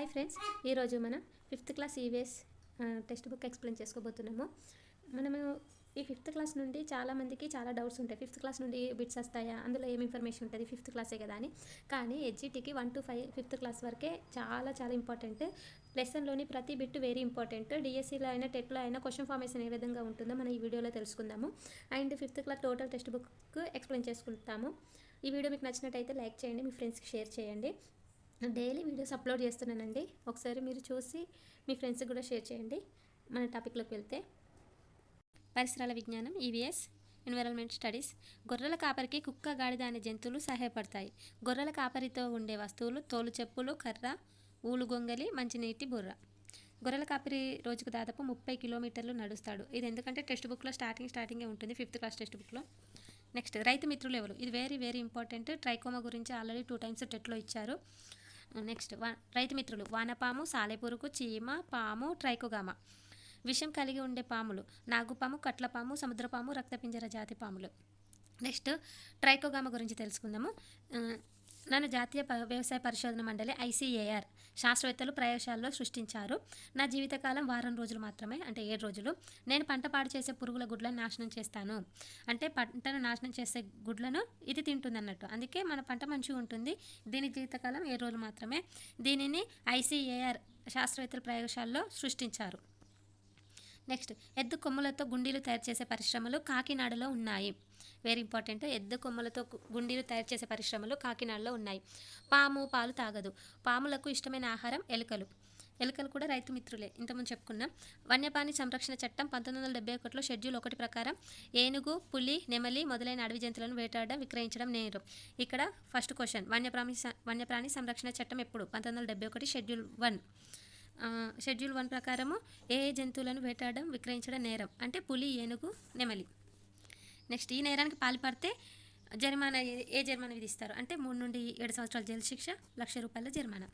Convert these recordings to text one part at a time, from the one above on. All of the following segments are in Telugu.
హాయ్ ఫ్రెండ్స్, ఈరోజు మనం 5th class EVS text book explain చేసుకోబోతున్నాము. మనము ఈ 5th క్లాస్ నుండి చాలామందికి చాలా డౌట్స్ ఉంటాయి. 5th క్లాస్ నుండి బిట్స్ వస్తాయా, అందులో ఏం ఇన్ఫర్మేషన్ ఉంటుంది, 5th క్లాసే కదా అని. కానీ హెచ్జిటికి 1 to 5 5th క్లాస్ వరకే చాలా ఇంపార్టెంట్. లెసన్లోని ప్రతి బిట్ వెరీ ఇంపార్టెంట్. డిఎస్సిలో అయినా టెట్లో అయినా క్వశ్చన్ ఫార్మేషన్ ఏ విధంగా ఉంటుందో మనం ఈ వీడియోలో తెలుసుకుందాము. And 5th class total text book explain చేసుకుంటాము. ఈ వీడియో మీకు నచ్చినట్టయితే లైక్ చేయండి, మీ ఫ్రెండ్స్కి షేర్ చేయండి. డైలీ వీడియోస్ అప్లోడ్ చేస్తున్నానండి, ఒకసారి మీరు చూసి మీ ఫ్రెండ్స్కి కూడా షేర్ చేయండి. మన టాపిక్లోకి వెళ్తే, పరిసరాల విజ్ఞానం ఈవీఎస్ ఎన్విరాన్మెంట్ స్టడీస్. గొర్రెల కాపరికి కుక్క, గాడిద అనే జంతువులు సహాయపడతాయి. గొర్రెల కాపరితో ఉండే వస్తువులు తోలు చెప్పులు, కర్ర, ఊలు గొంగలి, మంచినీటి బుర్ర. గొర్రెల కాపరి రోజుకు దాదాపు 30 కిలోమీటర్లు నడుస్తాడు. ఇది ఎందుకంటే టెక్స్ట్ బుక్లో స్టార్టింగే ఉంటుంది, 5th క్లాస్ టెక్స్ట్ బుక్లో. నెక్స్ట్, రైతు మిత్రులు ఎవరు? ఇది వెరీ ఇంపార్టెంట్. ట్రైకోమా గురించి ఆల్రెడీ 2 times టెట్లో ఇచ్చారు. నెక్స్ట్, రైతు మిత్రులు: వానపాము, సాలెపురుగు, చీమ, పాము, ట్రైకోగామా. విషం కలిగి ఉండే పాములు: నాగుపాము, కట్లపాము, సముద్రపాము, రక్తపింజర జాతి పాములు. నెక్స్ట్, ట్రైకోగామా గురించి తెలుసుకుందాము. నన్ను జాతీయ వ్యవసాయ పరిశోధన మండలి ICAR శాస్త్రవేత్తలు ప్రయోగశాలలో సృష్టించారు. నా జీవితకాలం వారం రోజులు మాత్రమే, అంటే 7 రోజులు. నేను పంట పాడు చేసే పురుగుల గుడ్లను నాశనం చేస్తాను. అంటే పంటను నాశనం చేసే గుడ్లను ఇది తింటుంది అన్నట్టు. అందుకే మన పంట మంచిగా ఉంటుంది. దీని జీవితకాలం 7 రోజులు మాత్రమే. దీనిని ICAR శాస్త్రవేత్తల ప్రయోగశాలలో సృష్టించారు. నెక్స్ట్, ఎద్దు కొమ్ములతో గుండీలు తయారు చేసే పరిశ్రమలు కాకినాడలో ఉన్నాయి. Very important. ఎద్దు కొమ్ములతో గుండీలు తయారు చేసే పరిశ్రమలు కాకినాడలో ఉన్నాయి. పాము పాలు తాగదు. పాములకు ఇష్టమైన ఆహారం ఎలుకలు. ఎలుకలు కూడా రైతు మిత్రులే, ఇంతకుముందు చెప్పుకున్నాం. వన్యప్రాణి సంరక్షణ చట్టం 1971లో షెడ్యూల్ 1 ప్రకారం ఏనుగు, పులి, నెమలి మొదలైన అడవి జంతువులను వేటాడడం, విక్రయించడం నేరం. ఇక్కడ ఫస్ట్ క్వశ్చన్, వన్యప్రాణి సంరక్షణ చట్టం ఎప్పుడు? 1971 షెడ్యూల్ 1. షెడ్యూల్ 1 ప్రకారము ఏ జంతువులను వేటాడడం, విక్రయించడం నేరం అంటే పులి, ఏనుగు, నెమలి. నెక్స్ట్, ఈ నేరానికి పాల్పడితే జరిమానా విధిస్తారు అంటే 3 నుండి 7 సంవత్సరాల జైలు శిక్ష, ₹1,00,000 జరిమానా.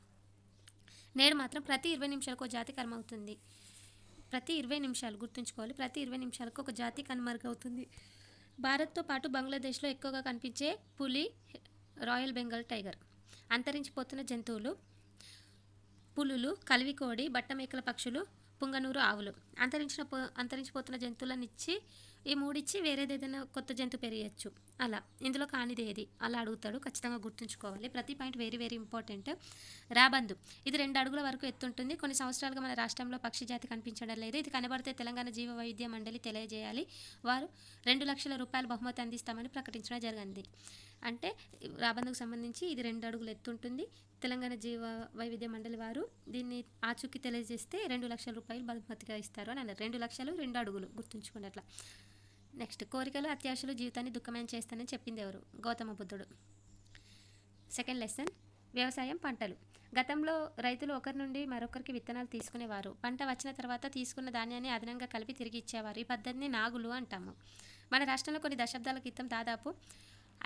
నేడు మాత్రం ప్రతి 20 నిమిషాలకు ఒక జాతి కనుమవుతుంది. ప్రతి 20 నిమిషాలు గుర్తుంచుకోవాలి, ప్రతి 20 నిమిషాలకు ఒక జాతి కనుమరుగవుతుంది. భారత్తో పాటు బంగ్లాదేశ్లో ఎక్కువగా కనిపించే పులి రాయల్ బెంగాల్ టైగర్. అంతరించిపోతున్న జంతువులు: పులులు, కల్వికోడి, బట్టమేకల పక్షులు, పుంగనూరు ఆవులు. అంతరించిపోతున్న జంతువులనిచ్చి ఈ 3 ఇచ్చి వేరేదేదైనా కొత్త జంతువు పెరియచ్చు. అలా ఇందులో కానిది ఏది అలా అడుగుతాడు, ఖచ్చితంగా గుర్తుంచుకోవాలి. ప్రతి పాయింట్ వెరీ ఇంపార్టెంట్. రాబందు: ఇది 2 అడుగుల వరకు ఎత్తుంటుంది. కొన్ని సంవత్సరాలుగా మన రాష్ట్రంలో పక్షి జాతి కనిపించడం లేదు. ఇది కనబడితే తెలంగాణ జీవ వైవిధ్య మండలి తెలియజేయాలి. వారు ₹2,00,000 బహుమతి అందిస్తామని ప్రకటించడం జరిగింది. అంటే రాబందుకు సంబంధించి ఇది 2 అడుగులు ఎత్తుంటుంది. తెలంగాణ జీవ వైవిధ్య మండలి వారు దీన్ని ఆచూకీ తెలియజేస్తే ₹2,00,000 బహుమతిగా ఇస్తారు అని అన్నారు. 2 లక్షలు 2 అడుగులు గుర్తుంచుకోండి అట్లా. నెక్స్ట్, కోరికలు, అత్యాశలు జీవితాన్ని దుఃఖమయం చేస్తానని చెప్పింది ఎవరు? గౌతమ బుద్ధుడు. సెకండ్ లెసన్, వ్యవసాయం, పంటలు. గతంలో రైతులు ఒకరి నుండి మరొకరికి విత్తనాలు తీసుకునేవారు. పంట వచ్చిన తర్వాత తీసుకున్న ధాన్యాన్ని అదనంగా కలిపి తిరిగి ఇచ్చేవారు. ఈ పద్ధతిని నాగులు అంటాము. మన రాష్ట్రంలో కొన్ని దశాబ్దాల క్రితం దాదాపు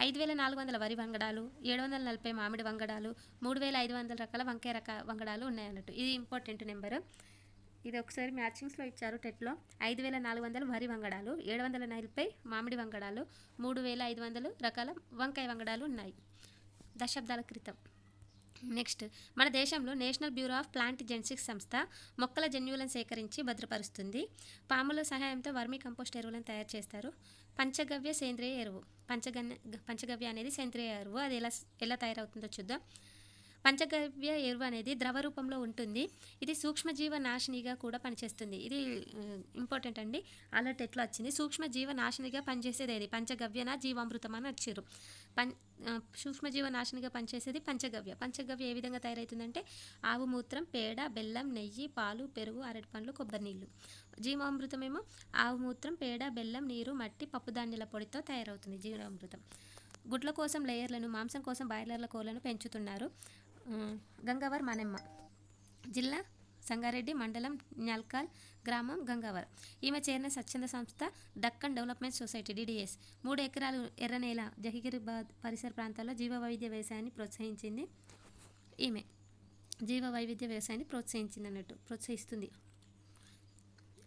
5,400 వరి వంగడాలు, 740 మామిడి వంగడాలు, 3,500 రకాల వంకాయ వంగడాలు ఉన్నాయన్నట్టు. ఇది ఇంపార్టెంట్ నెంబరు. ఇది ఒకసారి మ్యాచింగ్స్లో ఇచ్చారు టెట్లో. 5,400 వరి వంగడాలు, 740 మామిడి వంగడాలు, 3,500 రకాల వంకాయ వంగడాలు ఉన్నాయి దశాబ్దాల క్రితం. నెక్స్ట్, మన దేశంలో national bureau of plant genetics సంస్థ మొక్కల జన్యువులను సేకరించి భద్రపరుస్తుంది. పాముల సహాయంతో వర్మీ కంపోస్ట్ ఎరువులను తయారు చేస్తారు. పంచగవ్య సేంద్రియ ఎరువు. పంచగవ్య అనేది సేంద్రియ ఎరువు. అది ఎలా తయారవుతుందో చూద్దాం. పంచగవ్య ఎరువు అనేది ద్రవ రూపంలో ఉంటుంది. ఇది సూక్ష్మజీవ నాశినిగా కూడా పనిచేస్తుంది. ఇది ఇంపార్టెంట్ అండి, అలర్ట్ ఎట్లా వచ్చింది. సూక్ష్మజీవ నాశినిగా పనిచేసేది ఏది? పంచగవ్యనా జీవామృతం అని వచ్చారు. సూక్ష్మజీవ నాశినిగా పనిచేసేది పంచగవ్య. పంచగవ్య ఏ విధంగా తయారవుతుందంటే ఆవు మూత్రం, పేడ, బెల్లం, నెయ్యి, పాలు, పెరుగు, అరటిపండ్లు, కొబ్బరి నీళ్ళు. జీవామృతం ఏమో ఆవు మూత్రం, పేడ, బెల్లం, నీరు, మట్టి, పప్పుధాన్యాల పొడితో తయారవుతుంది జీవామృతం. గుడ్ల కోసం లేయర్లను, మాంసం కోసం బాయిలర్ల కోళ్లను పెంచుతున్నారు. గంగావర్ మనెమ్మ. జిల్లా సంగారెడ్డి, మండలం న్యాల్కల్, గ్రామం గంగావర్. ఈమె చేరిన స్వచ్ఛంద సంస్థ దక్కన్ డెవలప్మెంట్ సొసైటీ DDS. 3 ఎకరాలు ఎర్రనేల జహీరాబాద్ పరిసర ప్రాంతాల్లో జీవ వైవిధ్య వ్యవసాయాన్ని ప్రోత్సహించింది. ఈమె జీవ వైవిధ్య వ్యవసాయాన్ని ప్రోత్సహిస్తుంది.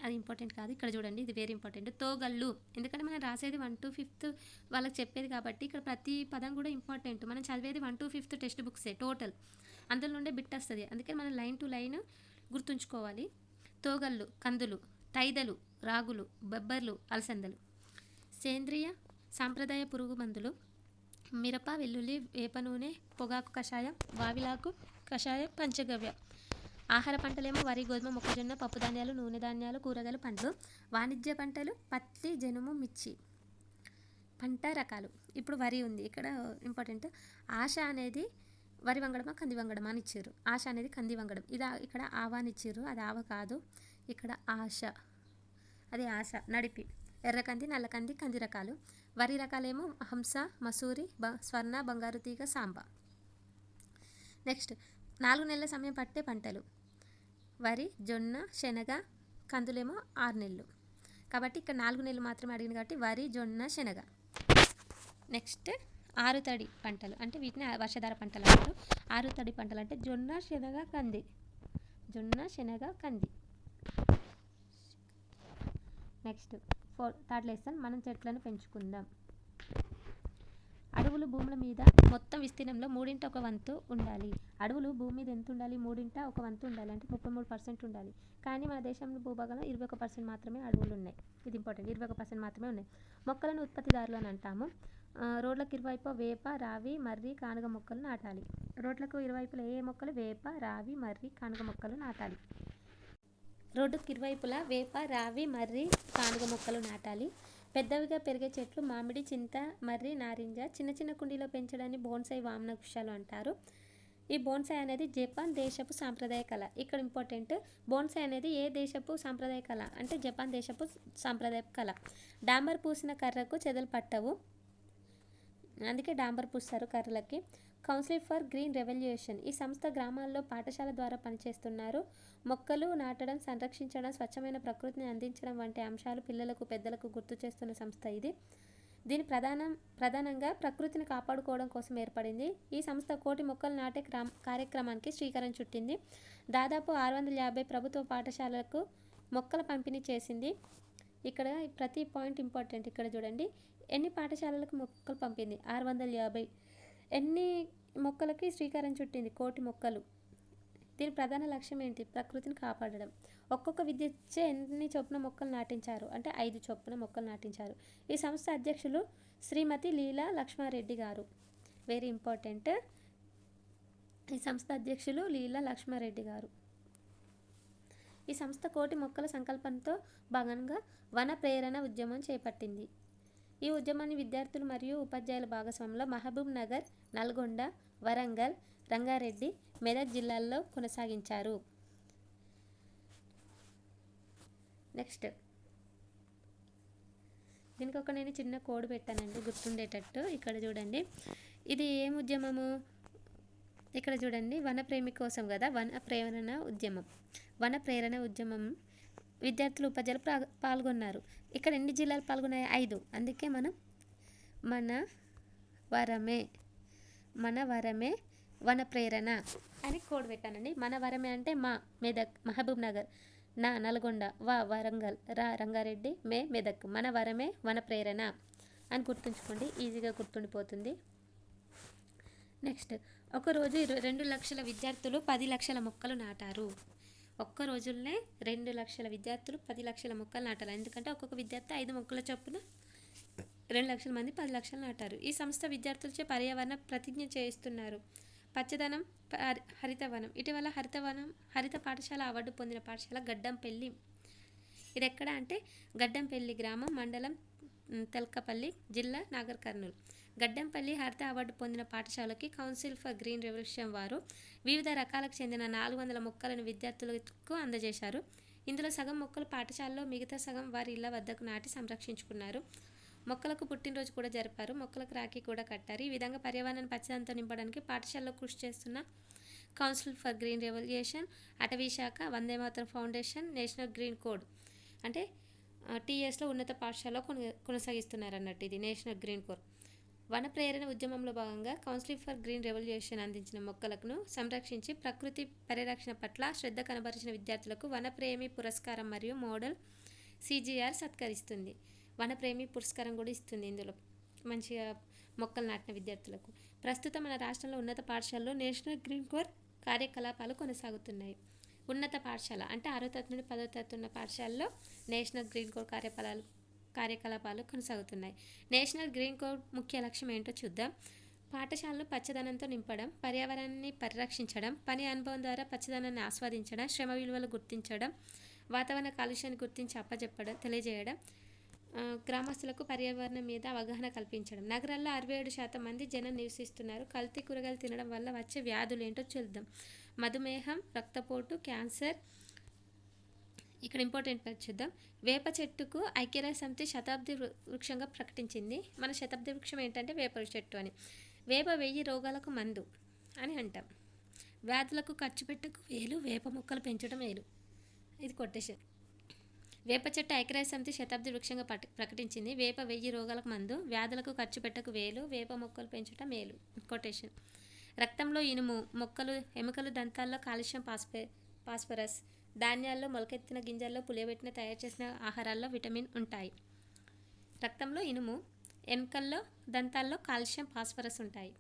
అది ఇంపార్టెంట్ కాదు, ఇక్కడ చూడండి, ఇది వెరీ ఇంపార్టెంట్. తోగళ్ళు, ఎందుకంటే మనం రాసేది 1 to 5 వాళ్ళకి చెప్పేది కాబట్టి ఇక్కడ ప్రతి పదం కూడా ఇంపార్టెంట్. మనం చదివేది 1 to 5 టెక్స్ట్ బుక్సే టోటల్. అందులో నుండే బిట్ వస్తుంది. అందుకే మనం లైన్ టు లైన్ గుర్తుంచుకోవాలి. తోగళ్ళు, కందులు, తైదలు, రాగులు, బొబ్బర్లు, అలసందలు. సేంద్రియ సాంప్రదాయ పురుగు మందులు: మిరప, వెల్లుల్లి, వేప నూనె, పొగాకు కషాయం, వావిలాకు కషాయం, పంచగవ్య. ఆహార పంటలేమో వరి, గోధుమ, మొక్కజొన్న, పప్పు ధాన్యాలు, నూనె ధాన్యాలు, కూరగాయలు, పండ్లు. వాణిజ్య పంటలు పత్తి, జనుము, మిర్చి. పంట రకాలు: ఇప్పుడు వరి ఉంది, ఇక్కడ ఇంపార్టెంట్. ఆశ అనేది వరి వంగడమా కంది వంగడమా అని ఇచ్చారు. ఆశ అనేది కంది వంగడం. ఇది ఇక్కడ ఆవా అని ఇచ్చారు, అది ఆవ కాదు, ఇక్కడ ఆశ, అది ఆశ. నడిపి ఎర్రకంది, నల్లకంది, కంది రకాలు. వరి రకాలేమో హంస, మసూరి, స్వర్ణ, బంగారు తీగ, సాంబా. నెక్స్ట్ 4 నెలల సమయం పట్టే పంటలు: వరి, జొన్న, శనగ. కందులేమో 6 నెలలు. కాబట్టి ఇక్కడ 4 నెలలు మాత్రమే అడిగింది కాబట్టి వరి, జొన్న, శనగ. నెక్స్ట్ ఆరుతడి పంటలు, అంటే వీటిని వర్షాధార పంటలు అంటారు. ఆరుతడి పంటలు అంటే జొన్న, శనగ, కంది. జొన్న, శనగ, కంది. నెక్స్ట్ థర్డ్ లెసన్, మనం చెట్లను పెంచుకుందాం. అడవులు భూముల మీద మొత్తం విస్తీర్ణంలో 1/3 ఉండాలి. అడవులు భూమి మీద ఎంత ఉండాలి? 1/3 ఉండాలి, అంటే 33% ఉండాలి. కానీ మన దేశంలో భూభాగంలో 21% మాత్రమే అడవులు ఉన్నాయి. ఇది ఇంపార్టెంట్, 21% మాత్రమే ఉన్నాయి. మొక్కలను ఉత్పత్తిదారులు అని అంటాము. రోడ్లకు ఇరువైపు వేప, రావి, మర్రి, కానుగ మొక్కలు నాటాలి. రోడ్లకు ఇరువైపులా ఏ మొక్కలు? వేప, రావి, మర్రి, కానుగ మొక్కలు నాటాలి. రోడ్డుకి ఇరువైపులా వేప, రావి, మర్రి, కానుగ మొక్కలు నాటాలి. పెద్దవిగా పెరిగే చెట్లు మామిడి, చింత, మర్రి, నారింజ. చిన్న చిన్న కుండీలో పెంచడాన్ని బోన్సాయి వామన వృక్షాలు అంటారు. ఈ బోన్సాయి అనేది జపాన్ దేశపు సాంప్రదాయ కళ. ఇక్కడ ఇంపార్టెంట్, బోన్సాయి అనేది ఏ దేశపు సాంప్రదాయ కళ అంటే జపాన్ దేశపు సాంప్రదాయ కళ. డాంబర్ పూసిన కర్రకు చెదలు పట్టవు, అందుకే డాంబర్ పూస్తారు కర్రలకి. కౌన్సిల్ ఫర్ గ్రీన్ రెవల్యూషన్, ఈ సంస్థ గ్రామాల్లో పాఠశాల ద్వారా పనిచేస్తున్నారు. మొక్కలు నాటడం, సంరక్షించడం, స్వచ్ఛమైన ప్రకృతిని అందించడం వంటి అంశాలు పిల్లలకు, పెద్దలకు గుర్తు చేస్తున్న సంస్థ ఇది. దీని ప్రధానంగా ప్రకృతిని కాపాడుకోవడం కోసం ఏర్పడింది. ఈ సంస్థ 1 కోటి మొక్కలు నాటే కార్యక్రమానికి శ్రీకారం చుట్టింది. దాదాపు 650 ప్రభుత్వ పాఠశాలలకు మొక్కల పంపిణీ చేసింది. ఇక్కడ ప్రతి పాయింట్ ఇంపార్టెంట్. ఇక్కడ చూడండి, ఎన్ని పాఠశాలలకు మొక్కలు పంపింది? 650. ఎన్ని మొక్కలకి శ్రీకారం చుట్టింది? 1 కోటి మొక్కలు. దీని ప్రధాన లక్ష్యం ఏంటి? ప్రకృతిని కాపాడడం. ఒక్కొక్క విద్యచ్చే ఎన్ని చొప్పున మొక్కలు నాటించారు అంటే 5 చొప్పున మొక్కలు నాటించారు. ఈ సంస్థ అధ్యక్షులు శ్రీమతి లీలా లక్ష్మారెడ్డి గారు. వెరీ ఇంపార్టెంట్, ఈ సంస్థ అధ్యక్షులు లీలా లక్ష్మారెడ్డి గారు. ఈ సంస్థ 1 కోటి మొక్కల సంకల్పంతో భాగంగా వన ప్రేరణ ఉద్యమం చేపట్టింది. ఈ ఉద్యమాన్ని విద్యార్థులు మరియు ఉపాధ్యాయుల భాగస్వామ్యంలో మహబూబ్ నగర్, నల్గొండ, వరంగల్, రంగారెడ్డి, మెదక్ జిల్లాల్లో కొనసాగించారు. నెక్స్ట్ దీనికి ఒక నేను చిన్న కోడ్ పెట్టానండి గుర్తుండేటట్టు. ఇక్కడ చూడండి, ఇది ఏం ఉద్యమము? ఇక్కడ చూడండి, వన ప్రేమి కోసం కదా, వన ప్రేరణ ఉద్యమం విద్యార్థులు, ఉపాధ్యాయులు పాల్గొన్నారు. ఇక్కడ ఎన్ని జిల్లాలు పాల్గొన్నాయి? 5. అందుకే మనం మన వరమే వన ప్రేరణ అని కోడ్ పెట్టానండి. మన వరమే అంటే మెదక్, మహబూబ్ నగర్, నల్గొండ, వరంగల్, రంగారెడ్డి, మెదక్. మన వరమే వన ప్రేరణ అని గుర్తుంచుకోండి, ఈజీగా గుర్తుండిపోతుంది. నెక్స్ట్, ఒకరోజు 2 లక్షల విద్యార్థులు 10 లక్షల మొక్కలు నాటారు. ఒక్క రోజుల్లోనే 2 లక్షల విద్యార్థులు 10 లక్షల మొక్కలు నాటారు. ఎందుకంటే ఒక్కొక్క విద్యార్థి 5 మొక్కల చొప్పున 2 లక్షల మంది 10 లక్షలు నాటారు. ఈ సంస్థ విద్యార్థులచే పర్యావరణ ప్రతిజ్ఞ చేయిస్తున్నారు. పచ్చదనం, హరితవనం. ఇటీవల హరిత పాఠశాల అవార్డు పొందిన పాఠశాల గడ్డంపల్లి. ఇది ఎక్కడ అంటే గడ్డంపల్లి గ్రామం, మండలం తెల్కపల్లి, జిల్లా నాగర్ కర్నూలు. గడ్డంపల్లి హరిత అవార్డు పొందిన పాఠశాలకి కౌన్సిల్ ఫర్ గ్రీన్ రెవల్యూషన్ వారు వివిధ రకాలకు చెందిన 400 మొక్కలను విద్యార్థులకు అందజేశారు. ఇందులో సగం మొక్కలు పాఠశాలలో, మిగతా సగం వారి ఇళ్ల వద్దకు నాటి సంరక్షించుకున్నారు. మొక్కలకు పుట్టినరోజు కూడా జరిపారు. మొక్కలకు రాఖీ కూడా కట్టారు. ఈ విధంగా పర్యావరణాన్ని పచ్చదనంతో నింపడానికి పాఠశాలలో కృషి చేస్తున్న కౌన్సిల్ ఫర్ గ్రీన్ రెవల్యూషన్, అటవీ శాఖ, Vande Mataram foundation, national green code అంటే టీఎస్లో ఉన్నత పాఠశాలలో కొనసాగిస్తున్నారు అన్నట్టు. ఇది నేషనల్ గ్రీన్ కోడ్. వన ప్రేరణ ఉద్యమంలో భాగంగా కౌన్సిల్ ఫర్ గ్రీన్ రెవల్యూషన్ అందించిన మొక్కలను సంరక్షించి ప్రకృతి పరిరక్షణ పట్ల శ్రద్ధ కనబరిచిన విద్యార్థులకు వనప్రేమి పురస్కారం మరియు మోడల్ CGR సత్కరిస్తుంది. వనప్రేమి పురస్కారం కూడా ఇస్తుంది. ఇందులో మంచిగా మొక్కలు నాటిన విద్యార్థులకు. ప్రస్తుతం మన రాష్ట్రంలో ఉన్నత పాఠశాలలో నేషనల్ గ్రీన్ కోడ్ కార్యకలాపాలు కొనసాగుతున్నాయి. ఉన్నత పాఠశాల అంటే 6వ తరగతి నుండి 10వ తరగతి ఉన్న పాఠశాలలో నేషనల్ గ్రీన్ కోడ్ కార్యకలాపాలు కొనసాగుతున్నాయి. నేషనల్ గ్రీన్ కోడ్ ముఖ్య లక్ష్యం ఏంటో చూద్దాం. పాఠశాలను పచ్చదనంతో నింపడం, పర్యావరణాన్ని పరిరక్షించడం, పని అనుభవం ద్వారా పచ్చదనాన్ని ఆస్వాదించడం, శ్రమ విలువలు గుర్తించడం, వాతావరణ కాలుష్యాన్ని గుర్తించి తెలియజేయడం, గ్రామస్తులకు పర్యావరణం మీద అవగాహన కల్పించడం. నగరాల్లో 67% మంది జనం నివసిస్తున్నారు. కల్తీ కూరగాయలు తినడం వల్ల వచ్చే వ్యాధులు ఏంటో చూద్దాం. మధుమేహం, రక్తపోటు, క్యాన్సర్. ఇక్కడ ఇంపార్టెంట్ చూద్దాం. వేప చెట్టుకు ఐక్యరాజ్య సమితి శతాబ్ది వృక్షంగా ప్రకటించింది. మన శతాబ్ది వృక్షం ఏంటంటే వేప చెట్టు అని. వేప 1000 రోగాలకు మందు అని అంటాం. వ్యాధులకు ఖర్చు పెట్టకు వేలు, వేప మొక్కలు పెంచడం మేలు. ఇది కొటేషన్. వేప చెట్టు ఐక్యరాజ్య సమితి శతాబ్ది వృక్షంగా ప్రకటించింది. వేప 1000 రోగాలకు మందు, వ్యాధులకు ఖర్చు పెట్టకు వేలు, వేప మొక్కలు పెంచడం మేలు. కొటేషన్. రక్తంలో ఇనుము, ఎముకలు, దంతాల్లో కాల్షియం, ఫాస్ఫరస్, ధాన్యాల్లో, మొలకెత్తిన గింజల్లో, పులియబెట్టిన తయారు చేసిన ఆహారాల్లో విటమిన్ ఉంటాయి. రక్తంలో ఇనుము, ఎముకల్లో, దంతాల్లో కాల్షియం, ఫాస్ఫరస్ ఉంటాయి.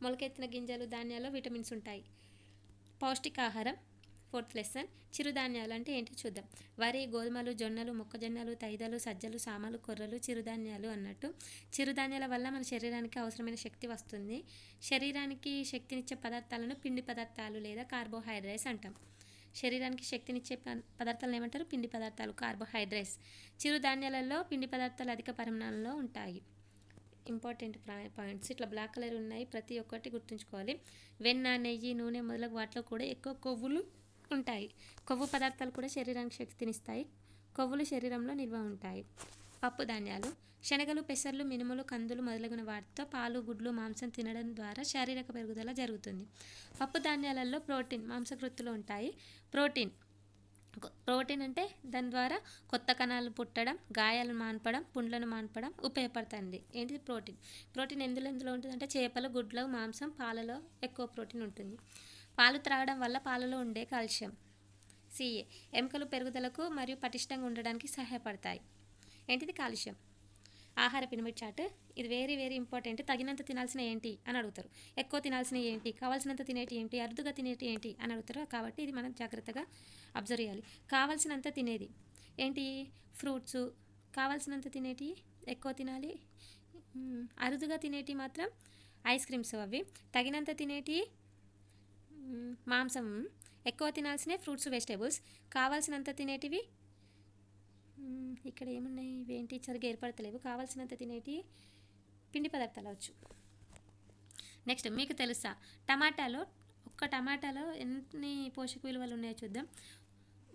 మొలకెత్తిన గింజలు, ధాన్యాల్లో విటమిన్స్ ఉంటాయి. పౌష్టికాహారం 4th లెసన్. చిరుధాన్యాలు అంటే ఏంటి చూద్దాం. వరి, గోధుమలు, జొన్నలు, మొక్కజొన్నలు, తైదలు, సజ్జలు, సామలు, కొర్రలు చిరుధాన్యాలు అన్నట్టు. చిరుధాన్యాల వల్ల మన శరీరానికి అవసరమైన శక్తి వస్తుంది. శరీరానికి శక్తినిచ్చే పదార్థాలను పిండి పదార్థాలు లేదా కార్బోహైడ్రేట్స్ అంటాం. శరీరానికి శక్తినిచ్చే పదార్థాలను ఏమంటారు? పిండి పదార్థాలు, కార్బోహైడ్రేట్స్. చిరుధాన్యాలలో పిండి పదార్థాలు అధిక పరిమాణంలో ఉంటాయి. ఇంపార్టెంట్ పాయింట్స్ ఇట్లా బ్లాక్ కలర్ ఉన్నాయి, ప్రతి ఒక్కటి గుర్తుంచుకోవాలి. వెన్న, నెయ్యి, నూనె మొదలగు వాటిలో కూడా ఎక్కువ కొవ్వులు ఉంటాయి. కొవ్వు పదార్థాలు కూడా శరీరానికి శక్తినిస్తాయి. కొవ్వులు శరీరంలో నిల్వ ఉంటాయి. పప్పు ధాన్యాలు శనగలు, పెసర్లు, మినుములు, కందులు మొదలగున వాటితో పాలు, గుడ్లు, మాంసం తినడం ద్వారా శారీరక పెరుగుదల జరుగుతుంది. పప్పు ధాన్యాలలో ప్రోటీన్ మాంసకృత్తులు ఉంటాయి. ప్రోటీన్ అంటే దాని ద్వారా కొత్త కణాలు పుట్టడం, గాయాలను మాన్పడం, పుండ్లను మాన్పడం ఉపయోగపడుతుంది. ఏంటిది? ప్రోటీన్ ఎందులో ఉంటుందంటే చేపలు, గుడ్లు, మాంసం, పాలలో ఎక్కువ ప్రోటీన్ ఉంటుంది. పాలు త్రాగడం వల్ల పాలలో ఉండే కాల్షియం సిఏ ఎముకలు పెరుగుదలకు మరియు పటిష్టంగా ఉండడానికి సహాయపడతాయి. ఏంటిది? కాల్షియం. ఆహార పిరమిడ్ చార్ట్ ఇది వెరీ ఇంపార్టెంట్. తగినంత తినాల్సిన ఏంటి అని అడుగుతారు. ఎక్కువ తినాల్సిన ఏంటి, కావాల్సినంత తినేటి ఏంటి, అరుదుగా తినేటి ఏంటి అని అడుగుతారు. కాబట్టి ఇది మనం జాగ్రత్తగా అబ్జర్వ్ చేయాలి. కావాల్సినంత తినేది ఏంటి? ఫ్రూట్స్. కావాల్సినంత తినేటి ఎక్కువ తినాలి. అరుదుగా తినేటి మాత్రం ఐస్ క్రీమ్స్ అవి. తగినంత తినేటి మాంసం. ఎక్కువ తినాల్సినవి ఫ్రూట్స్, వెజిటేబుల్స్. కావాల్సినంత తినేటివి ఇక్కడ ఏమున్నాయి? ఇవేంటి సరిగ్గా ఏర్పడతలేవు. కావాల్సినంత తినేటి పిండి పదార్థాలు అవచ్చు. నెక్స్ట్ మీకు తెలుసా ఒక్క టమాటాలో ఎన్ని పోషక విలువలు ఉన్నాయో చూద్దాం.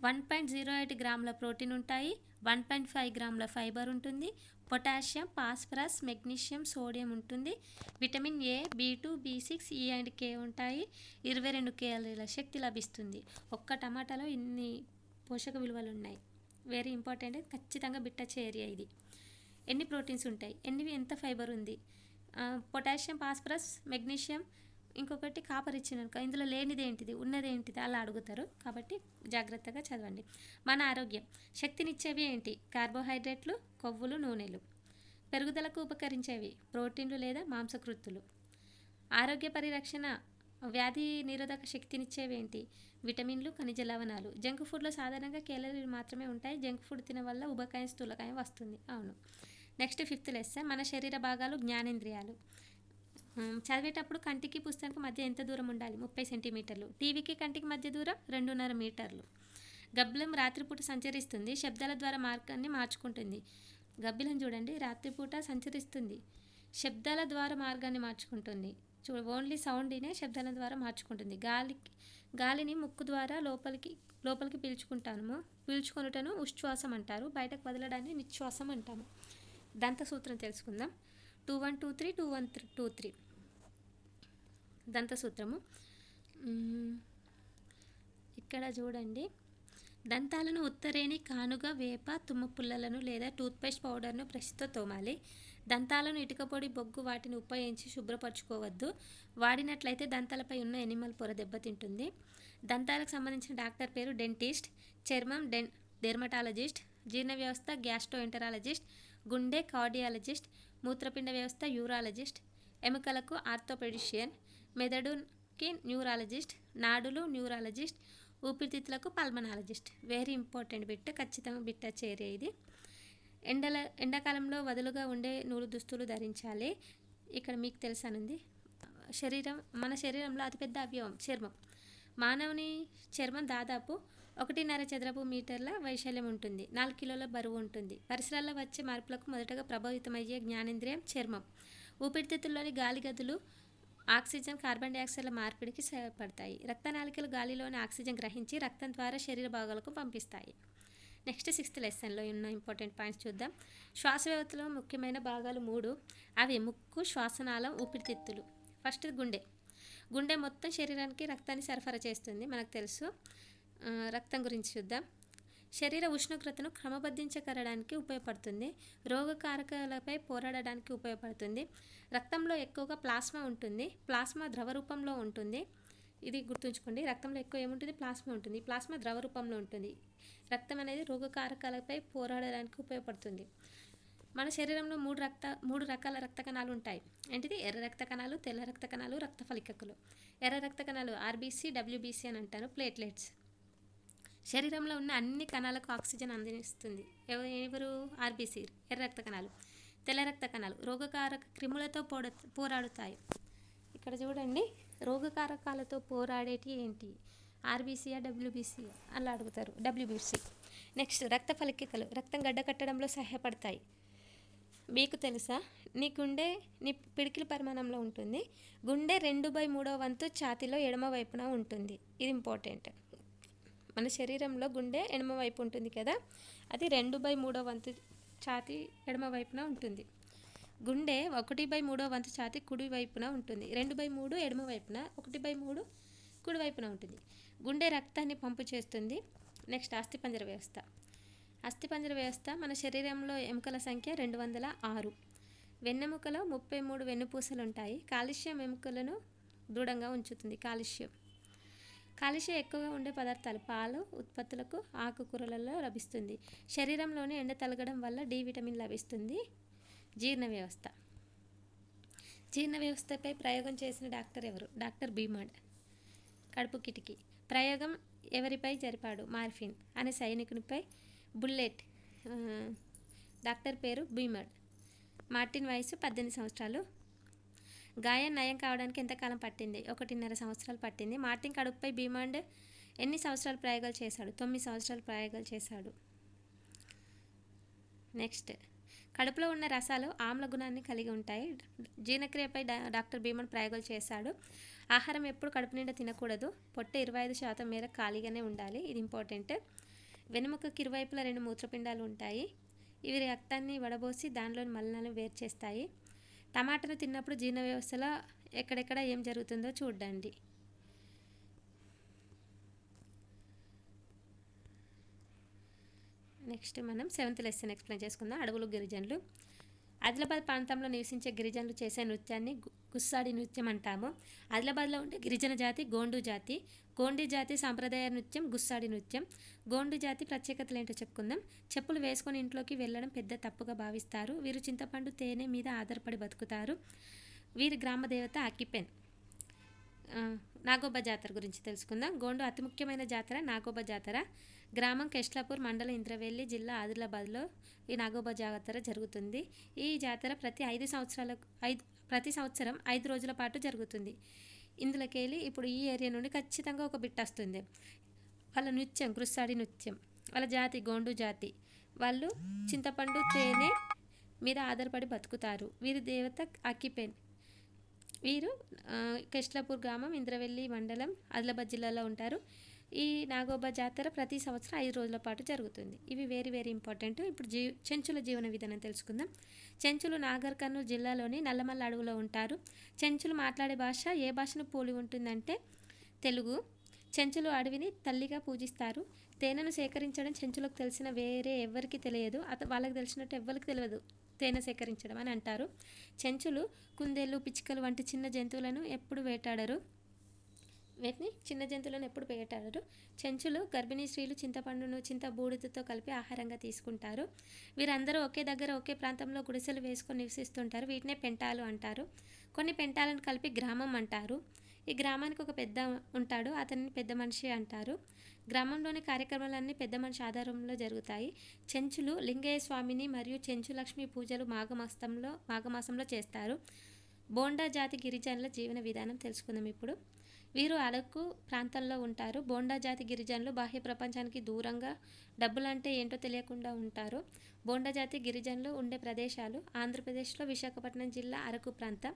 1.08 గ్రాముల ప్రోటీన్ ఉంటాయి. 1.5 గ్రాముల ఫైబర్ ఉంటుంది. పొటాషియం, ఫాస్ఫరస్, మెగ్నీషియం, సోడియం ఉంటుంది. Vitamin A, B2, B6, E and K ఉంటాయి. 22 కేలరీల శక్తి లభిస్తుంది. ఒక్క టమాటాలో ఇన్ని పోషక విలువలు ఉన్నాయి. Very important. ఖచ్చితంగా బిట్టచ్చే ఏరియా ఇది. ఎన్ని ప్రోటీన్స్ ఉంటాయి, ఎంత ఫైబర్ ఉంది, పొటాషియం, ఫాస్ఫరస్, మెగ్నీషియం, ఇంకొకటి కాపర్ ఇచ్చినాక ఇందులో లేనిది ఏంటిది, ఉన్నది ఏంటిది అలా అడుగుతారు. కాబట్టి జాగ్రత్తగా చదవండి. మన ఆరోగ్యం శక్తినిచ్చేవి ఏంటి? కార్బోహైడ్రేట్లు, కొవ్వులు, నూనెలు. పెరుగుదలకు ఉపకరించేవి ప్రోటీన్లు లేదా మాంసకృత్తులు. ఆరోగ్య పరిరక్షణ వ్యాధి నిరోధక శక్తినిచ్చేవి ఏంటి? విటమిన్లు, ఖనిజ లవణాలు. జంక్ ఫుడ్లో సాధారణంగా కేలరీలు మాత్రమే ఉంటాయి. జంక్ ఫుడ్ తినడం వల్ల ఉబకాయం, స్థూలకాయం వస్తుంది. అవును. Next 5th lesson. మన శరీర భాగాలు, జ్ఞానేంద్రియాలు. చదివేటప్పుడు కంటికి పుస్తకానికి మధ్య ఎంత దూరం ఉండాలి? 30 సెంటీమీటర్లు. టీవీకి కంటికి మధ్య దూరం 2.5 మీటర్లు. గబ్బిలం రాత్రిపూట సంచరిస్తుంది. శబ్దాల ద్వారా మార్గాన్ని మార్చుకుంటుంది. గబ్బిలం చూడండి, రాత్రిపూట సంచరిస్తుంది, శబ్దాల ద్వారా మార్గాన్ని మార్చుకుంటుంది. ఓన్లీ సౌండ్నే శబ్దాల ద్వారా మార్చుకుంటుంది. గాలిని ముక్కు ద్వారా లోపలికి పీల్చుకొనుటను ఉచ్ఛ్వాసం అంటారు. బయటకు వదలడాన్ని నిశ్వాసం అంటాము. దంత సూత్రం తెలుసుకుందాం. 2123 2123 దంత సూత్రము. ఇక్కడ చూడండి, దంతాలను ఉత్తరేణి, కానుగ, వేప, తుమ్మ పుల్లలను లేదా టూత్పేస్ట్ పౌడర్ను బ్రష్తో తోమాలి. దంతాలను ఇటుకపొడి, బొగ్గు వాటిని ఉపయోగించి శుభ్రపరచుకోవద్దు. వాడినట్లయితే దంతాలపై ఉన్న ఎనిమల్ పొర దెబ్బతింటుంది. దంతాలకు సంబంధించిన డాక్టర్ పేరు డెంటిస్ట్. చర్మం డెర్మటాలజిస్ట్. జీర్ణ వ్యవస్థ గ్యాస్ట్రోఎంటరాలజిస్ట్. గుండె కార్డియాలజిస్ట్. మూత్రపిండ వ్యవస్థ యూరాలజిస్ట్. ఎముకలకు ఆర్థోపెడిషియన్. మెదడుకి న్యూరాలజిస్ట్. నాడులు న్యూరాలజిస్ట్, ఊపిరితిత్తులకు పల్మనాలజిస్ట్. వెరీ ఇంపార్టెంట్ బిట్, ఖచ్చితంగా బిట్ చేరే ఇది. ఎండాకాలంలో వదులుగా ఉండే నూలు దుస్తులు ధరించాలి. ఇక్కడ మీకు తెలుసానుంది. మన శరీరంలో అతిపెద్ద అవయవం చర్మం. మానవుని చర్మం దాదాపు 1.5 చదరపు మీటర్ల వైశాల్యం ఉంటుంది. 4 కిలోల బరువు ఉంటుంది. పరిసరాల్లో వచ్చే మార్పులకు మొదటగా ప్రభావితమయ్యే జ్ఞానేంద్రియం చర్మం. ఊపిరితిత్తుల్లోని గాలి గదులు ఆక్సిజన్, కార్బన్ డైఆక్సైడ్ల మార్పిడికి సహాయపడతాయి. రక్తనాళికలు గాలిలోని ఆక్సిజన్ గ్రహించి రక్తం ద్వారా శరీర భాగాలకు పంపిస్తాయి. నెక్స్ట్ 6th లెసన్లో ఉన్న ఇంపార్టెంట్ పాయింట్స్ చూద్దాం. శ్వాస వ్యవస్థలో ముఖ్యమైన భాగాలు 3. అవి ముక్కు, శ్వాసనాళం, ఊపిరితిత్తులు. ఫస్ట్ గుండె మొత్తం శరీరానికి రక్తాన్ని సరఫరా చేస్తుంది, మనకు తెలుసు. రక్తం గురించి చూద్దాం. శరీర ఉష్ణోగ్రతను క్రమబద్ధీకరించడానికి ఉపయోగపడుతుంది. రోగకారకాలపై పోరాడడానికి ఉపయోగపడుతుంది. రక్తంలో ఎక్కువగా ప్లాస్మా ఉంటుంది. ప్లాస్మా ద్రవ రూపంలో ఉంటుంది. ఇది గుర్తుంచుకోండి. రక్తంలో ఎక్కువ ఏముంటుంది? ప్లాస్మా ఉంటుంది. ప్లాస్మా ద్రవ రూపంలో ఉంటుంది. రక్తం అనేది రోగకారకాలపై పోరాడడానికి ఉపయోగపడుతుంది. మన శరీరంలో 3 రకాల రక్త కణాలు ఉంటాయి. ఏంటిది? ఎర్ర రక్త కణాలు, తెల్ల రక్త కణాలు, రక్త ఫలికలు. ఎర్ర రక్త కణాలు ఆర్బీసీ, డబ్ల్యూబీసీ అని అంటారు. ప్లేట్లెట్స్. శరీరంలో ఉన్న అన్ని కణాలకు ఆక్సిజన్ అందిస్తుంది. ఎవరు? ఆర్బీసీ, ఎర్ర రక్త కణాలు. తెల్ల రక్త కణాలు రోగకారక క్రిములతో పోరాడుతాయి. ఇక్కడ చూడండి, రోగకారకాలతో పోరాడేటి ఏంటి? ఆర్బీసీయా, డబ్ల్యూబీసీ అలా అడుగుతారు. డబ్ల్యూబీసీ. నెక్స్ట్ రక్త ఫలికలు రక్తం గడ్డ కట్టడంలో సహాయపడతాయి. మీకు తెలుసా? నీ పిడికిల పరిమాణంలో ఉంటుంది. గుండె 2/3 వంతు ఛాతీలో ఎడమ వైపున ఉంటుంది. ఇది ఇంపార్టెంట్. మన శరీరంలో గుండె ఎడమ వైపు ఉంటుంది కదా, అది 2/3 వంతు ఛాతీ ఎడమ వైపున ఉంటుంది. గుండె 1/3 వంతు ఛాతీ కుడి వైపున ఉంటుంది. 2/3 ఎడమ వైపున, 1/3 కుడి వైపున ఉంటుంది. గుండె రక్తాన్ని పంపు చేస్తుంది. నెక్స్ట్ అస్థిపంజర వ్యవస్థ. అస్థిపంజర వ్యవస్థ మన శరీరంలో ఎముకల సంఖ్య 206. వెన్నెముకలో 33 వెన్నుపూసలు ఉంటాయి. కాల్షియం ఎముకలను దృఢంగా ఉంచుతుంది. కాల్షియం ఎక్కువగా ఉండే పదార్థాలు పాలు ఉత్పత్తులకు ఆకుకూరలలో లభిస్తుంది. శరీరంలోని ఎండ తలగడం వల్ల డి విటమిన్ లభిస్తుంది. జీర్ణ వ్యవస్థపై ప్రయోగం చేసిన డాక్టర్ ఎవరు? డాక్టర్ బీమాడ్. కడుపు కిటికీ ప్రయోగం ఎవరిపై జరిపాడు? మార్ఫిన్ అనే సైనికునిపై. బుల్లెట్ డాక్టర్ పేరు బీమాడ్. మార్టిన్ వయసు 18 సంవత్సరాలు. గాయం నయం కావడానికి ఎంతకాలం పట్టింది? 1.5 సంవత్సరాలు పట్టింది. మార్టిన్ కడుపుపై బీమాడ్ ఎన్ని సంవత్సరాలు ప్రయోగాలు చేశాడు? 9 సంవత్సరాలు ప్రయోగాలు చేశాడు. నెక్స్ట్ కడుపులో ఉన్న రసాలు ఆమ్ల గుణాన్ని కలిగి ఉంటాయి. జీర్ణక్రియపై డాక్టర్ బీమాడ్ ప్రయోగాలు చేశాడు. ఆహారం ఎప్పుడు కడుపు నిండా తినకూడదు. పొట్ట 25% మేర ఖాళీగానే ఉండాలి. ఇది ఇంపార్టెంట్. వెనుముకకి ఇరువైపులా 2 మూత్రపిండాలు ఉంటాయి. ఇవి రక్తాన్ని వడబోసి దానిలోని మలినాలను వేరు చేస్తాయి. టమాటాను తిన్నప్పుడు జీర్ణ వ్యవస్థలో ఎక్కడెక్కడ ఏం జరుగుతుందో చూడండి. నెక్స్ట్ మనం 7th లెసన్ ఎక్స్ప్లెయిన్ చేసుకుందాం. అడవులు గిరిజనులు. ఆదిలాబాద్ ప్రాంతంలో నివసించే గిరిజనులు చేసే నృత్యాన్ని గుస్సాడి నృత్యం అంటాము. ఆదిలాబాద్లో ఉండే గిరిజన జాతి గోండు జాతి. గోండి జాతి సాంప్రదాయ నృత్యం గుస్సాడి నృత్యం. గోండు జాతి ప్రత్యేకతలు ఏంటో చెప్పుకుందాం. చెప్పులు వేసుకొని ఇంట్లోకి వెళ్ళడం పెద్ద తప్పుగా భావిస్తారు. వీరు చింతపండు, తేనె మీద ఆధారపడి బతుకుతారు. వీరి గ్రామ దేవత అకిపెన్. నాగోబా జాతర గురించి తెలుసుకుందాం. గోండు అతి ముఖ్యమైన జాతర నాగోబా జాతర. గ్రామం కెష్లాపూర్, మండలం ఇంద్రవెల్లి, జిల్లా ఆదిలాబాద్లో ఈ నాగోబా జాతర జరుగుతుంది. ఈ జాతర ప్రతి సంవత్సరం 5 రోజుల పాటు జరుగుతుంది. ఇందులోకి వెళ్ళి ఇప్పుడు ఈ ఏరియా నుండి ఖచ్చితంగా ఒక బిట్ వస్తుంది. వాళ్ళ నృత్యం గుస్సాడి నృత్యం. వాళ్ళ జాతి గోండు జాతి. వాళ్ళు చింతపండు, తేనె మీద ఆధారపడి బతుకుతారు. వీరి దేవత అకిపెన్. వీరు కెష్లాపూర్ గ్రామం, ఇంద్రవెల్లి మండలం, ఆదిలాబాద్ జిల్లాలో ఉంటారు. ఈ నాగోబా జాతర ప్రతి సంవత్సరం 5 రోజుల పాటు జరుగుతుంది. ఇవి వెరీ వెరీ ఇంపార్టెంట్. ఇప్పుడు చెంచుల జీవన విధానం తెలుసుకుందాం. చెంచులు నాగర్ కర్నూలు జిల్లాలోని నల్లమల్ల అడవులో ఉంటారు. చెంచులు మాట్లాడే భాష ఏ భాషను పోలి ఉంటుందంటే తెలుగు. చెంచులు అడవిని తల్లిగా పూజిస్తారు. తేనెను సేకరించడం చెంచులకు తెలిసిన వేరే ఎవరికి తెలియదు. వాళ్ళకి తెలిసినట్టు ఎవరికి తెలియదు తేనె సేకరించడం అని అంటారు. చెంచులు కుందేళ్ళు, పిచ్చుకలు వంటి చిన్న జంతువులను ఎప్పుడు వేటాడరు. చెంచులు గర్భిణీ స్త్రీలు చింతపండును చింతబూడిదతో కలిపి ఆహారంగా తీసుకుంటారు. వీరందరూ ఒకే దగ్గర ఒకే ప్రాంతంలో గుడిసెలు వేసుకొని నివసిస్తుంటారు. వీటినే పెంటాలు అంటారు. కొన్ని పెంటాలను కలిపి గ్రామం అంటారు. ఈ గ్రామానికి ఒక పెద్ద ఉంటాడు, అతన్ని పెద్ద మనిషి అంటారు. గ్రామంలోని కార్యక్రమాలన్నీ పెద్ద మనిషి ఆధారంలో జరుగుతాయి. చెంచులు లింగయ్య స్వామిని మరియు చెంచు లక్ష్మి పూజలు మాఘమాసంలో చేస్తారు. బోండా జాతి గిరిజనుల జీవన విధానం తెలుసుకుందాం ఇప్పుడు. వీరు అరకు ప్రాంతాల్లో ఉంటారు. బోండా జాతి గిరిజనులు బాహ్య ప్రపంచానికి దూరంగా డబ్బులంటే ఏంటో తెలియకుండా ఉంటారు. బోండా జాతి గిరిజనులు ఉండే ప్రదేశాలు ఆంధ్రప్రదేశ్లో విశాఖపట్నం జిల్లా అరకు ప్రాంతం,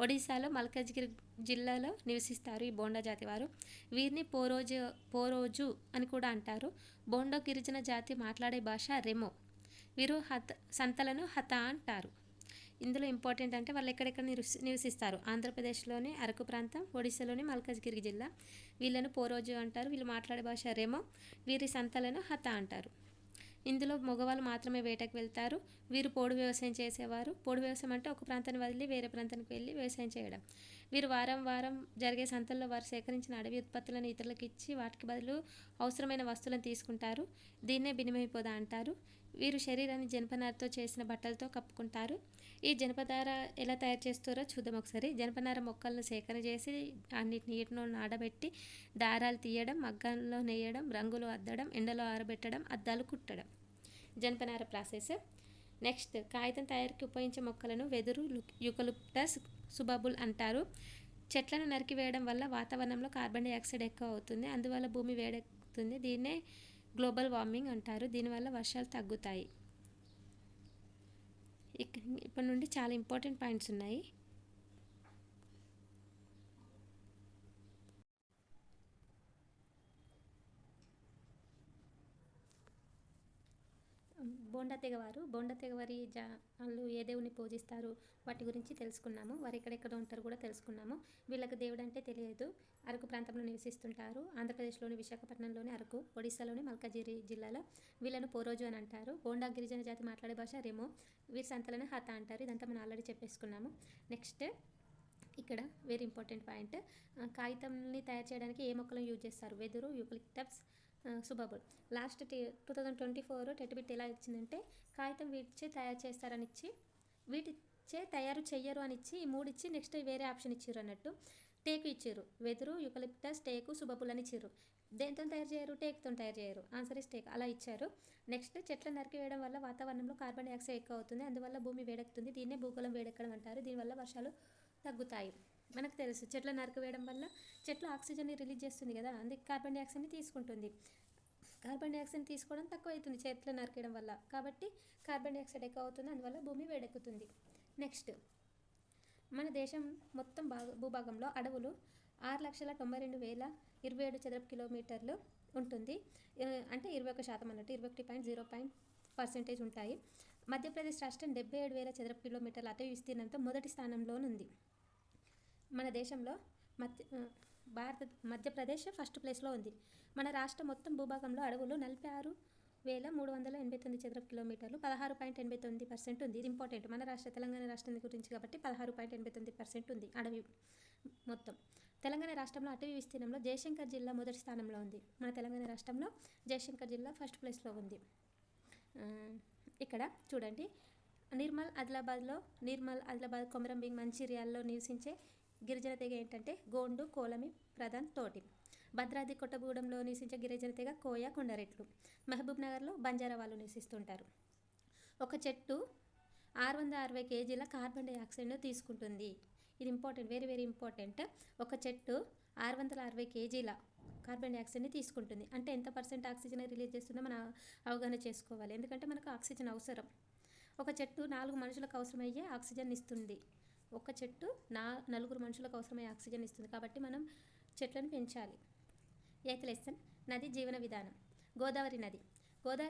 ఒడిశాలో మల్కాజ్గిరి జిల్లాలో నివసిస్తారు ఈ బోండా జాతి వారు. వీరిని పోరోజు అని కూడా అంటారు. బోండా గిరిజన జాతి మాట్లాడే భాష రెమో. వీరు సంతలను హత అంటారు. ఇందులో ఇంపార్టెంట్ అంటే వాళ్ళు ఎక్కడెక్కడ నివసిస్తారు. ఆంధ్రప్రదేశ్లోని అరకు ప్రాంతం, ఒడిశాలోని మల్కాజ్గిరి జిల్లా. వీళ్ళను పోరోజు అంటారు. వీళ్ళు మాట్లాడే భాష రెమో. వీరి సంతలను హత అంటారు. ఇందులో మగవాళ్ళు మాత్రమే వేటకు వెళ్తారు. వీరు పోడు వ్యవసాయం చేసేవారు. పోడు వ్యవసాయం అంటే ఒక ప్రాంతాన్ని వదిలి వేరే ప్రాంతానికి వెళ్ళి వ్యవసాయం చేయడం. వీరు వారం జరిగే సంతల్లో వారు సేకరించిన అడవి ఉత్పత్తులను ఇతరులకు ఇచ్చి వాటికి బదులు అవసరమైన వస్తువులను తీసుకుంటారు. దీన్నే బినిమైపోద అంటారు. వీరు శరీరాన్ని జనపనారతో చేసిన బట్టలతో కప్పుకుంటారు. ఈ జనపనార ఎలా తయారు చేస్తారో చూద్దాం ఒకసారి. జనపనార మొక్కలను సేకరణ చేసి అన్నిటిని నీటిలో నాడబెట్టి దారాలు తీయడం, మగ్గంలో నేయడం, రంగులు అద్దడం, ఎండలో ఆరబెట్టడం, అద్దాలు కుట్టడం జనపనార ప్రాసెస్. నెక్స్ట్, కాగితం తయారీకి ఉపయోగించే మొక్కలను వెదురు, యూకలిప్టస్, సుబాబుల్ అంటారు. చెట్లను నరికివేయడం వల్ల వాతావరణంలో కార్బన్ డైఆక్సైడ్ ఎక్కువ అవుతుంది. అందువల్ల భూమి వేడెక్కుతుంది. దీన్నే గ్లోబల్ వార్మింగ్ అంటారు. దీనివల్ల వర్షాలు తగ్గుతాయి. ఇప్పటి నుండి చాలా ఇంపార్టెంట్ పాయింట్స్ ఉన్నాయి. బోండా తెగవారి వాళ్ళు ఏ దేవుని పూజిస్తారు వాటి గురించి తెలుసుకున్నాము. వారు ఎక్కడెక్కడ ఉంటారు కూడా తెలుసుకున్నాము. వీళ్ళకి దేవుడు అంటే తెలియదు. అరకు ప్రాంతంలో నివసిస్తుంటారు. ఆంధ్రప్రదేశ్లోని విశాఖపట్నంలోని అరకు, ఒడిశాలోని మల్కాజిగిరి జిల్లాలో. వీళ్ళను పోరోజు అని అంటారు. బోండా గిరిజన జాతి మాట్లాడే భాష రెమో. వీరి సంతలను హత అంటారు. ఇదంతా మనం ఆల్రెడీ చెప్పేసుకున్నాము. నెక్స్ట్, ఇక్కడ వెరీ ఇంపార్టెంట్ పాయింట్, కాగితంని తయారు చేయడానికి ఏ మొక్కలను యూజ్ చేస్తారు? వెదురు, యూకలిప్టస్, సుబాబుల్. లాస్ట్ 2024 టెట్బిట్ ఎలా ఇచ్చిందంటే కాగితం వీటిచే తయారు చేస్తారని ఇచ్చి, వీటిచే తయారు చెయ్యరు అని ఇచ్చి, ఈ మూడు ఇచ్చి నెక్స్ట్ వేరే ఆప్షన్ ఇచ్చారు అన్నట్టు. టేకు ఇచ్చారు. వెదురు, యూకలిప్టస్, టేకు, సుబాబుల్ అని ఇచ్చారు. దేంతో తయారు చేయరు? టేకుతో తయారు చేయరు. Answer is take. అలా ఇచ్చారు. నెక్స్ట్, చెట్లను నరికివేయడం వల్ల వాతావరణంలో కార్బన్ డైఆక్సైడ్ ఎక్కువ అవుతుంది. అందువల్ల భూమి వేడెక్కుతుంది. దీన్నే భూగోళం వేడెక్కడం అంటారు. దీనివల్ల వర్షాలు తగ్గుతాయి. మనకు తెలుసు, చెట్లను నరికివేయడం వల్ల చెట్లు ఆక్సిజన్ని రిలీజ్ చేస్తుంది కదా, అందుకే కార్బన్ డైఆక్సైడ్ని తీసుకుంటుంది. కార్బన్ డైఆక్సైడ్ తీసుకోవడం తక్కువ అవుతుంది చెట్లు నరికేయడం వల్ల. కాబట్టి కార్బన్ డైఆక్సైడ్ ఎక్కువ అవుతుంది. అందువల్ల భూమి వేడెక్కుతుంది. నెక్స్ట్, మన దేశం మొత్తం భూభాగంలో అడవులు 6,92,027 చదరపు కిలోమీటర్లు ఉంటుంది. అంటే 21% అన్నట్టు. 21.0% ఉంటాయి. మధ్యప్రదేశ్ రాష్ట్రం 77,000 చదరపు కిలోమీటర్ల అటవీ విస్తీర్ణంతో మొదటి స్థానంలోనుంది. మన దేశంలో మధ్యప్రదేశ్ ఫస్ట్ ప్లేస్లో ఉంది. మన రాష్ట్రం మొత్తం భూభాగంలో అడవులు 46,389 చదరపు కిలోమీటర్లు, 16.89% ఉంది. ఇది ఇంపార్టెంట్. మన తెలంగాణ రాష్ట్రం గురించి కాబట్టి 16.89% ఉంది అడవి మొత్తం. తెలంగాణ రాష్ట్రంలో అటవీ విస్తీర్ణంలో జయశంకర్ జిల్లా మొదటి స్థానంలో ఉంది. మన తెలంగాణ రాష్ట్రంలో జయశంకర్ జిల్లా ఫస్ట్ ప్లేస్లో ఉంది. ఇక్కడ చూడండి, నిర్మల్ ఆదిలాబాద్, కొమరంభీం, మంచిర్యాలలో నివసించే గిరిజన తెగ ఏంటంటే గోండు, కోలమి, ప్రధాన్, తోటి. భద్రాద్రి కొత్తగూడెంలో నివసించే గిరిజన తెగ కోయ, కొండరెట్లు. మహబూబ్ నగర్లో బంజారా వాళ్ళు నివసిస్తుంటారు. ఒక చెట్టు 660 కేజీల కార్బన్ డైఆక్సైడ్ను తీసుకుంటుంది. ఇది ఇంపార్టెంట్, వెరీ వెరీ ఇంపార్టెంట్. ఒక చెట్టు 660 కేజీల కార్బన్ డైఆక్సైడ్ని తీసుకుంటుంది. అంటే ఎంత పర్సెంట్ ఆక్సిజన్ రిలీజ్ చేస్తుందో మనం అవగాహన చేసుకోవాలి. ఎందుకంటే మనకు ఆక్సిజన్ అవసరం. ఒక చెట్టు 4 మనుషులకు అవసరమయ్యే ఆక్సిజన్ ఇస్తుంది. ఒక చెట్టు 4 మనుషులకు అవసరమయ్యే ఆక్సిజన్ ఇస్తుంది. కాబట్టి మనం చెట్లను పెంచాలి. 8th లెసన్, నది జీవన విధానం. గోదావరి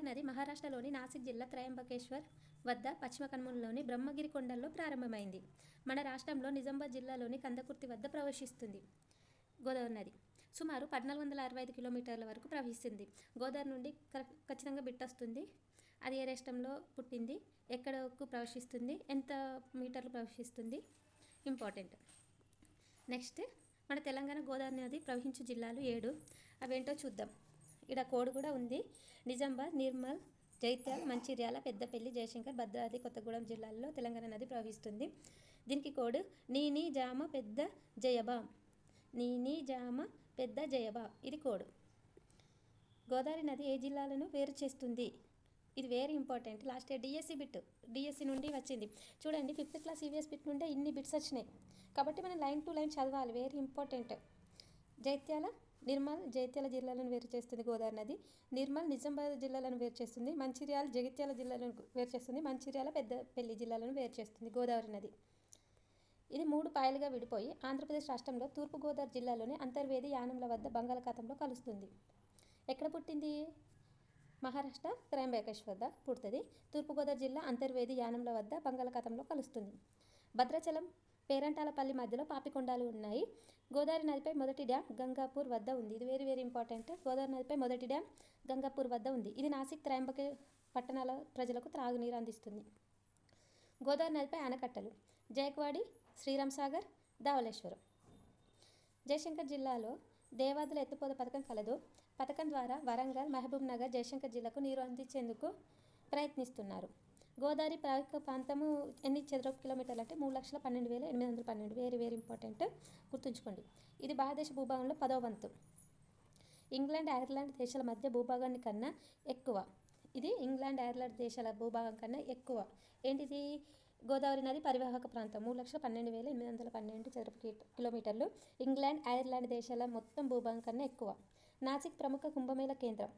నది మహారాష్ట్రలోని నాసిక్ జిల్లా త్రయంబకేశ్వర్ వద్ద పశ్చిమ కనుమలలోని బ్రహ్మగిరి కొండల్లో ప్రారంభమైంది. మన రాష్ట్రంలో నిజామాబాద్ జిల్లాలోని కందకుర్తి వద్ద ప్రవేశిస్తుంది. గోదావరి నది సుమారు 1465 కిలోమీటర్ల వరకు ప్రవహిస్తుంది. గోదావరి నుండి ఖచ్చితంగా బిట్ వస్తుంది. అది ఏ రాష్ట్రంలో పుట్టింది, ఎక్కడకు ప్రవేశిస్తుంది, ఎంత మీటర్లు ప్రవేశిస్తుంది, ఇంపార్టెంట్. నెక్స్ట్, మన తెలంగాణ గోదావరి నది ప్రవహించు జిల్లాలు 7. అవేంటో చూద్దాం. ఇక్కడ కోడ్ కూడా ఉంది. నిజామాబాద్, నిర్మల్, జైత్యాల్, మంచిర్యాల, పెద్దపల్లి, జయశంకర్, భద్రాద్రి కొత్తగూడెం జిల్లాల్లో తెలంగాణ నది ప్రవహిస్తుంది. దీనికి కోడ్ నీని, జామ, పెద్ద, జయబా. నీని జామ పెద్ద జయబా ఇది కోడ్. గోదావరి నది ఏ జిల్లాలను వేరు చేస్తుంది? ఇది very important. Last year DSC bit, DSC నుండి వచ్చింది. చూడండి 5th క్లాస్ ఈవీఎస్ బిట్ నుండే ఇన్ని బిట్స్ వచ్చినాయి. కాబట్టి మనం లైన్ టు లైన్ చదవాలి, వెరీ ఇంపార్టెంట్. జైత్యాల, నిర్మల్, జైత్యాల జిల్లాలను వేరు చేస్తుంది గోదావరి నది. నిర్మల్, నిజామాబాద్ జిల్లాలను వేరు చేస్తుంది. మంచిర్యాల, జగిత్యాల జిల్లాలను వేరు చేస్తుంది. మంచిర్యాల, పెద్దపల్లి జిల్లాలను వేరు చేస్తుంది గోదావరి నది. ఇది 3 పాయలుగా విడిపోయి ఆంధ్రప్రదేశ్ రాష్ట్రంలో తూర్పుగోదావరి జిల్లాలోని అంతర్వేది యానంల వద్ద బంగాళాఖాతంలో కలుస్తుంది. ఎక్కడ పుట్టింది? మహారాష్ట్ర త్రయంబకేశ్వర్ వద్ద పుడుతుంది. తూర్పుగోదావరి జిల్లా అంతర్వేది యానంల వద్ద బంగాళాఖాతంలో కలుస్తుంది. భద్రాచలం, పేరంటాలపల్లి మధ్యలో పాపికొండలు ఉన్నాయి. గోదావరి నదిపై మొదటి డ్యామ్ గంగాపూర్ వద్ద ఉంది. ఇది వెరీ వెరీ ఇంపార్టెంట్. గోదావరి నదిపై మొదటి డ్యామ్ గంగాపూర్ వద్ద ఉంది. ఇది నాసిక్, త్రయంబకే పట్టణాల ప్రజలకు త్రాగునీరు అందిస్తుంది. గోదావరి నదిపై ఆనకట్టలు: జయకవాడి, శ్రీరామ్ సాగర్, ధవళేశ్వరం. జయశంకర్ జిల్లాలో దేవాదుల ఎత్తిపోత పథకం కలదు. పథకం ద్వారా వరంగల్, మహబూబ్ నగర్, జయశంకర్ జిల్లాకు నీరు అందించేందుకు ప్రయత్నిస్తున్నారు. గోదావరి ప్రాంతీయ ప్రాంతము ఎన్ని చదరపు కిలోమీటర్లు అంటే 3,12,812. వెరీ వెరీ ఇంపార్టెంట్, గుర్తుంచుకోండి. ఇది భారతదేశ భూభాగంలో 10వ వంతు. ఇంగ్లాండ్, ఐర్లాండ్ దేశాల మధ్య భూభాగాన్ని కన్నా ఎక్కువ. ఇది ఇంగ్లాండ్, ఐర్లాండ్ దేశాల భూభాగం కన్నా ఎక్కువ. ఏంటిది? గోదావరి నది పరివాహక ప్రాంతం 3,12,812 చదరపు కిలోమీటర్లు. ఇంగ్లాండ్, ఐర్లాండ్ దేశాల మొత్తం భూభాగం కన్నా ఎక్కువ. నాసిక్ ప్రముఖ కుంభమేళ కేంద్రం.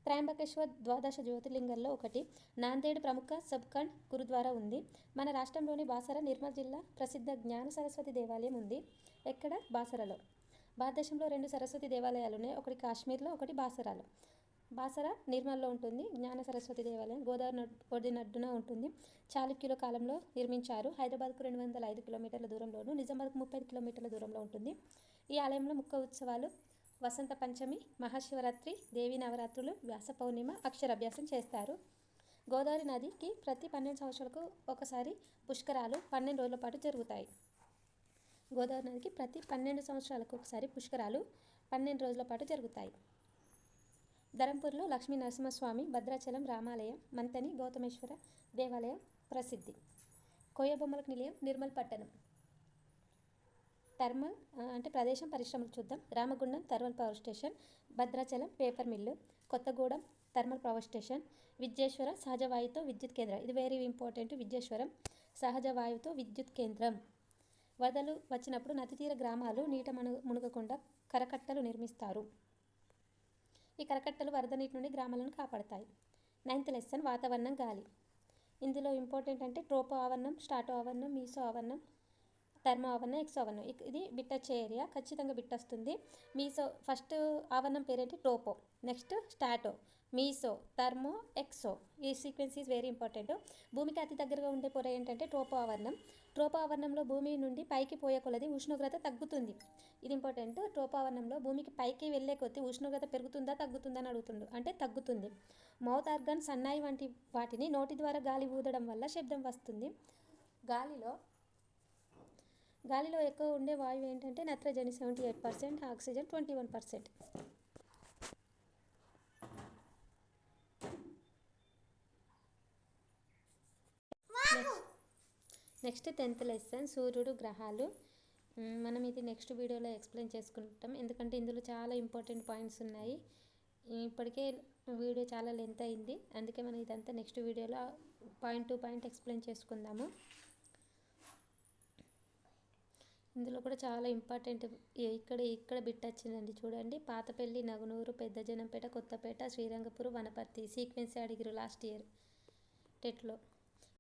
త్రయంబకేశ్వర్ ద్వాదశ జ్యోతిర్లింగాల్లో ఒకటి. నాందేడ్ ప్రముఖ సబ్కండ్ గురుద్వారా ఉంది. మన రాష్ట్రంలోని బాసర, నిర్మల్ జిల్లా ప్రసిద్ధ జ్ఞాన సరస్వతి దేవాలయం ఉంది. ఎక్కడ? బాసరలో. భారతదేశంలో 2 సరస్వతి దేవాలయాలు ఉన్నాయి. ఒకటి కాశ్మీర్లో, ఒకటి బాసరాలో. బాసర నిర్మల్లో ఉంటుంది. జ్ఞాన సరస్వతి దేవాలయం గోదావరి ఒడినడ్డున ఉంటుంది. చాళుక్యుల కాలంలో నిర్మించారు. హైదరాబాద్కు 205 కిలోమీటర్ల దూరంలోను, నిజామాబాద్కు 35 కిలోమీటర్ల దూరంలో ఉంటుంది. ఈ ఆలయంలో ముఖ్య ఉత్సవాలు వసంత పంచమి, మహాశివరాత్రి, దేవీ నవరాత్రులు, వ్యాస పౌర్ణిమ, అక్షరాభ్యాసం చేస్తారు. గోదావరి నదికి ప్రతి 12 సంవత్సరాలకు ఒకసారి పుష్కరాలు 12 రోజుల పాటు జరుగుతాయి. గోదావరి నదికి ప్రతి 12 సంవత్సరాలకు ఒకసారి పుష్కరాలు 12 రోజుల పాటు జరుగుతాయి. ధరంపూర్లో లక్ష్మీ నరసింహస్వామి, భద్రాచలం రామాలయం, మంతని గౌతమేశ్వర దేవాలయం ప్రసిద్ధి. కోయబొమ్మలకు నిలయం నిర్మల్ పట్టణం. థర్మల్ అంటే ప్రదేశం, పరిశ్రమలు చూద్దాం. Ramagundam thermal power station, Bhadrachalam paper mill, Kothagudem thermal power station, Vidyeshwara సహజ వాయువుతో విద్యుత్ కేంద్రం. ఇది వెరీ ఇంపార్టెంట్. విద్యేశ్వరం సహజ వాయువుతో విద్యుత్ కేంద్రం. వరదలు వచ్చినప్పుడు నది తీర గ్రామాలు నీట మునగకుండా కరకట్టలు నిర్మిస్తారు. ఈ కరకట్టలు వరద నీటి నుండి గ్రామాలను కాపాడతాయి. 9th లెసన్ వాతావరణం, గాలి. ఇందులో ఇంపార్టెంట్ అంటే ట్రోపో ఆవరణం, స్టాటో ఆవరణం, మీసో ఆవరణం, థర్మో ఆవరణం, ఎక్సో ఆవరణం. ఇది బిట్ వచ్చే ఏరియా, ఖచ్చితంగా బిట్ వస్తుంది. మీసో ఫస్ట్ ఆవరణం పేరేంటి? Tropo. Next strato, meso, thermo, exo. ఈ సీక్వెన్స్ ఈజ్ వెరీ ఇంపార్టెంట్. భూమికి అతి దగ్గరగా ఉండే పొర ఏంటంటే ట్రోపో ఆవరణం. ట్రోపో ఆవరణంలో భూమి నుండి పైకి పోయే కొలది ఉష్ణోగ్రత తగ్గుతుంది. ఇది ఇంపార్టెంట్. ట్రోపో ఆవరణంలో భూమికి పైకి వెళ్ళే కొద్దీ ఉష్ణోగ్రత పెరుగుతుందా తగ్గుతుందా అని అడుగుతుండు, అంటే తగ్గుతుంది. మౌత్ ఆర్గన్, సన్నాయి వంటి వాటిని నోటి ద్వారా గాలి ఊదడం వల్ల శబ్దం వస్తుంది. గాలిలో ఎక్కువ ఉండే వాయువు ఏంటంటే నత్రజని 78%, ఆక్సిజన్ 21%. నెక్స్ట్ 10th లెసన్ సూర్యుడు, గ్రహాలు. మనం ఇది నెక్స్ట్ వీడియోలో ఎక్స్ప్లెయిన్ చేసుకుంటాం, ఎందుకంటే ఇందులో చాలా ఇంపార్టెంట్ పాయింట్స్ ఉన్నాయి. ఇప్పటికే వీడియో చాలా లెంత్ అయింది, అందుకే మనం ఇదంతా నెక్స్ట్ వీడియోలో పాయింట్ టు పాయింట్ ఎక్స్ప్లెయిన్ చేసుకుందాము. ఇందులో కూడా చాలా ఇంపార్టెంట్. ఇక్కడ బిట్ వచ్చిందండి చూడండి. పాతపల్లి, నగునూరు, పెద్దజనంపేట, కొత్తపేట, శ్రీరంగపురం, వనపర్తి. సీక్వెన్స్ అడిగిరు లాస్ట్ ఇయర్ టెట్లో.